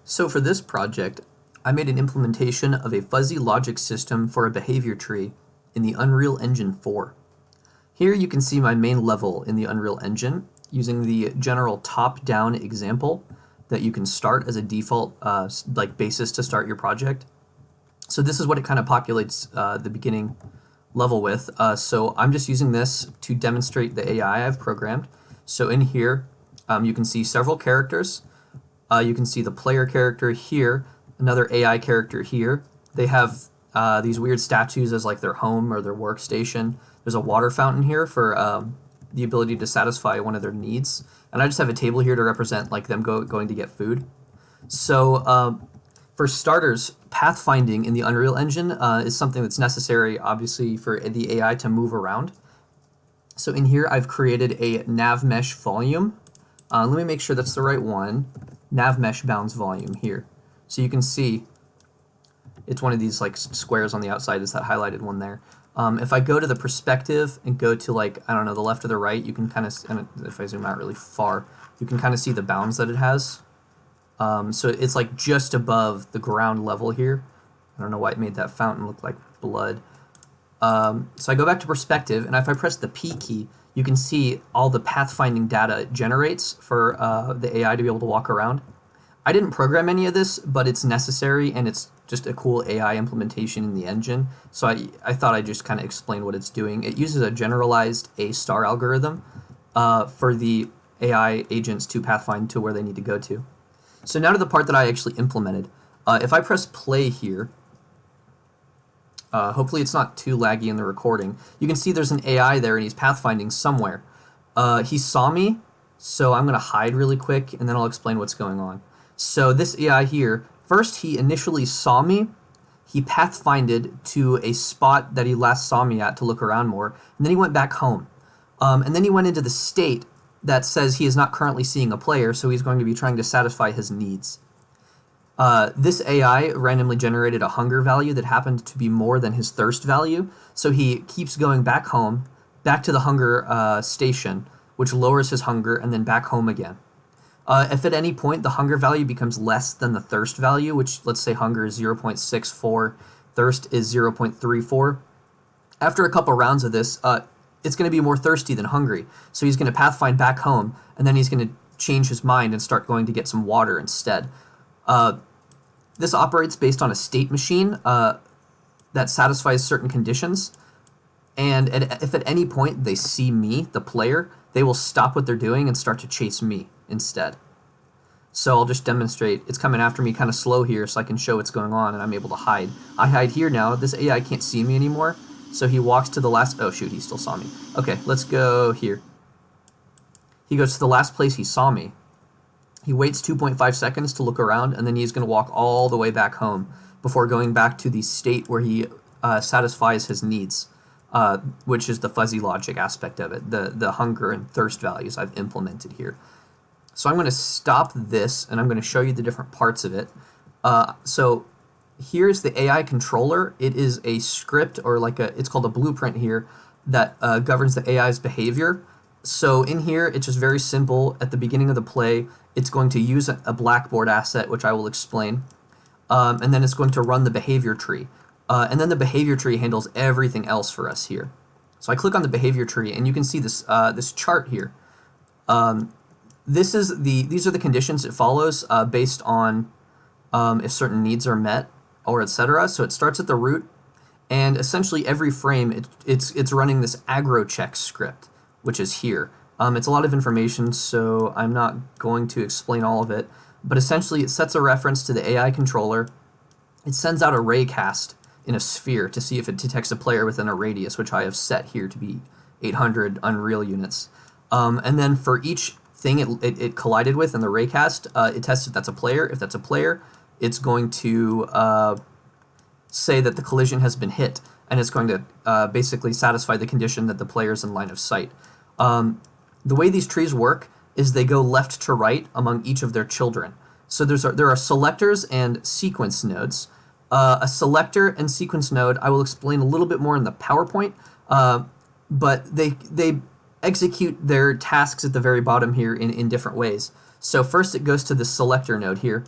So for this project, I made an implementation of a fuzzy logic system for a behavior tree in the Unreal Engine 4. Here you can see my main level in the Unreal Engine using the general top-down example that you can start as a default basis to start your project. So this is what it kind of populates the beginning level with. So I'm just using this to demonstrate the AI I've programmed. So in here, you can see several characters. You can see the player character here, another AI character here. They have these weird statues as like their home or their workstation. There's a water fountain here for the ability to satisfy one of their needs. And I just have a table here to represent like them going to get food. So for starters, pathfinding in the Unreal Engine is something that's necessary, obviously, for the AI to move around. So in here, I've created a nav mesh volume. Let me make sure that's the right one. Nav mesh bounds volume here. So you can see it's one of these like squares on the outside, is that highlighted one there. If I go to the perspective and go to like, I don't know, the left or the right, you can kind of, and if I zoom out really far, you can kind of see the bounds that it has. So it's like just above the ground level here. I don't know why it made that fountain look like blood. So I go back to perspective, and if I press the P key, you can see all the pathfinding data it generates for the AI to be able to walk around. I didn't program any of this, but it's necessary, and it's just a cool AI implementation in the engine. So I thought I'd just kind of explain what it's doing. It uses a generalized A-star algorithm for the AI agents to pathfind to where they need to go to. So now to the part that I actually implemented. If I press play here, hopefully it's not too laggy in the recording, you can see there's an AI there and he's pathfinding somewhere. He saw me, so I'm going to hide really quick and then I'll explain what's going on. So this AI here, first he initially saw me, he pathfinded to a spot that he last saw me at to look around more, and then he went back home. And then he went into the state that says he is not currently seeing a player, so he's going to be trying to satisfy his needs. This AI randomly generated a hunger value that happened to be more than his thirst value, so he keeps going back home, back to the hunger station, which lowers his hunger, and then back home again. If at any point the hunger value becomes less than the thirst value, which let's say hunger is 0.64, thirst is 0.34, after a couple rounds of this, it's going to be more thirsty than hungry. So he's going to pathfind back home, and then he's going to change his mind and start going to get some water instead. This operates based on a state machine that satisfies certain conditions. And if at any point they see me, the player, they will stop what they're doing and start to chase me instead. So I'll just demonstrate. It's coming after me kind of slow here so I can show what's going on, and I'm able to hide. I hide here now. This AI can't see me anymore. So he walks to the last, oh shoot, he still saw me. Okay, let's go here. He goes to the last place he saw me. He waits 2.5 seconds to look around, and then he's going to walk all the way back home before going back to the state where he satisfies his needs, which is the fuzzy logic aspect of it, the hunger and thirst values I've implemented here. So I'm going to stop this, and I'm going to show you the different parts of it. So here's the AI controller. It is a script, or like it's called a blueprint here, that governs the AI's behavior. So in here, it's just very simple. At the beginning of the play, it's going to use a Blackboard asset, which I will explain, and then it's going to run the behavior tree. And then the behavior tree handles everything else for us here. So I click on the behavior tree, and you can see this this chart here. These are the conditions it follows based on if certain needs are met, or etc. So it starts at the root, and essentially every frame it's running this aggro check script, which is here. It's a lot of information, so I'm not going to explain all of it, but essentially it sets a reference to the AI controller. It sends out a raycast in a sphere to see if it detects a player within a radius, which I have set here to be 800 Unreal units. And then for each thing it collided with in the raycast, it tests if that's a player. If that's a player, it's going to say that the collision has been hit, and it's going to basically satisfy the condition that the player is in line of sight. The way these trees work is they go left to right among each of their children. So there are selectors and sequence nodes. A selector and sequence node I will explain a little bit more in the PowerPoint, but they execute their tasks at the very bottom here in different ways. So first it goes to the selector node here,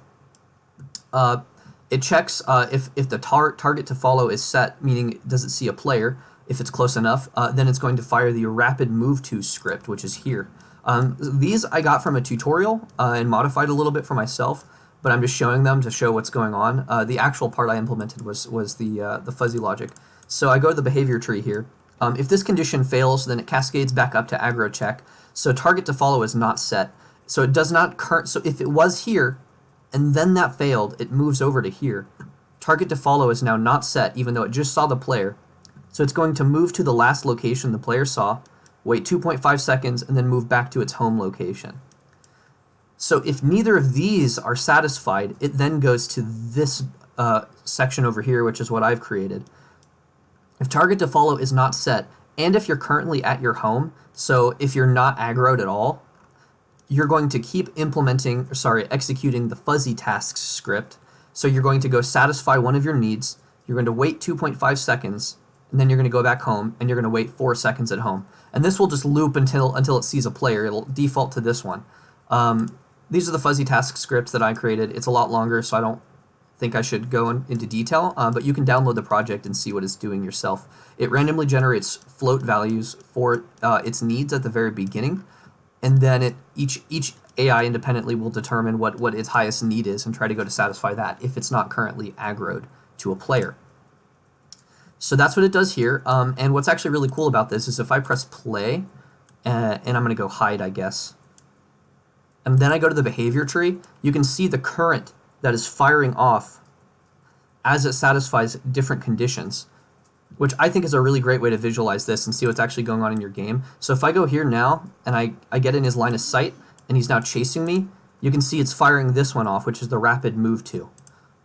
It checks if the target to follow is set, meaning does it see a player. If it's close enough, then it's going to fire the rapid move to script, which is here. These I got from a tutorial and modified a little bit for myself, but I'm just showing them to show what's going on. The actual part I implemented was the fuzzy logic. So I go to the behavior tree here. If this condition fails, then it cascades back up to aggro check. So target to follow is not set. So it does not so if it was here, and then that failed, it moves over to here. Target to follow is now not set, even though it just saw the player. So it's going to move to the last location the player saw, wait 2.5 seconds, and then move back to its home location. So if neither of these are satisfied, it then goes to this section over here, which is what I've created. If target to follow is not set, and if you're currently at your home, so if you're not aggroed at all, you're going to keep executing the fuzzy tasks script. So you're going to go satisfy one of your needs, you're going to wait 2.5 seconds, and then you're going to go back home, and you're going to wait 4 seconds at home. And this will just loop until it sees a player. It'll default to this one. These are the fuzzy task scripts that I created. It's a lot longer, so I don't think I should go into detail, but you can download the project and see what it's doing yourself. It randomly generates float values for its needs at the very beginning, and then each AI independently will determine what its highest need is and try to go to satisfy that if it's not currently aggroed to a player. So that's what it does here, and what's actually really cool about this is if I press play, and I'm going to go hide, I guess, and then I go to the behavior tree, you can see the current that is firing off as it satisfies different conditions, which I think is a really great way to visualize this and see what's actually going on in your game. So if I go here now, and I get in his line of sight, and he's now chasing me, you can see it's firing this one off, which is the rapid move to.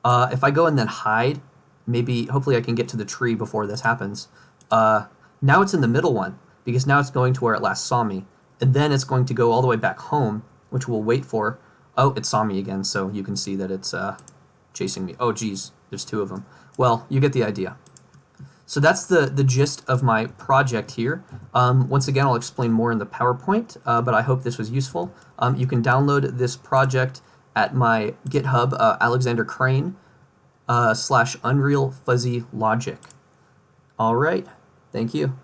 If I go and then hide, hopefully I can get to the tree before this happens. Now it's in the middle one, because now it's going to where it last saw me, and then it's going to go all the way back home, which we'll wait for. Oh, it saw me again, so you can see that it's chasing me. Oh, geez, there's 2 of them. Well, you get the idea. So that's the gist of my project here. Once again, I'll explain more in the PowerPoint, but I hope this was useful. You can download this project at my GitHub, Alexander Crane, /Unreal Fuzzy Logic. All right, thank you.